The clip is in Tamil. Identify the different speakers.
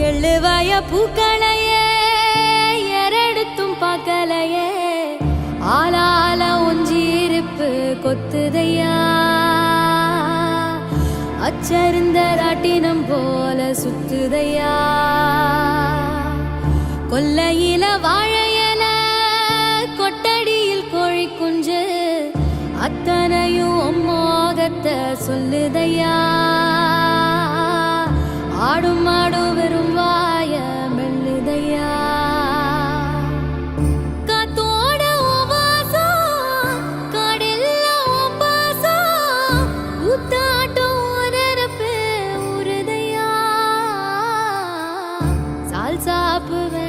Speaker 1: எள்ளுவாய பூக்களையே எரெடுத்தும் பார்க்கலையே ஆளால ஒஞ்சிருப்பு கொத்துதையா அச்சருந்த ராட்டினம் போல சுத்துதையா கொல்லையில வாழையல கொட்டடியில் கோழி குஞ்சு அத்தனையும் மோகத்தை சொல்லுதையா ஆடும் மாடும் வெறும் வாய மெல்லுதையா காத்தோட வாசம் காடெல்லாம் பாசம் ஊத்தாட்டம் நெருப்பு உருதையா சால் சாப்புவே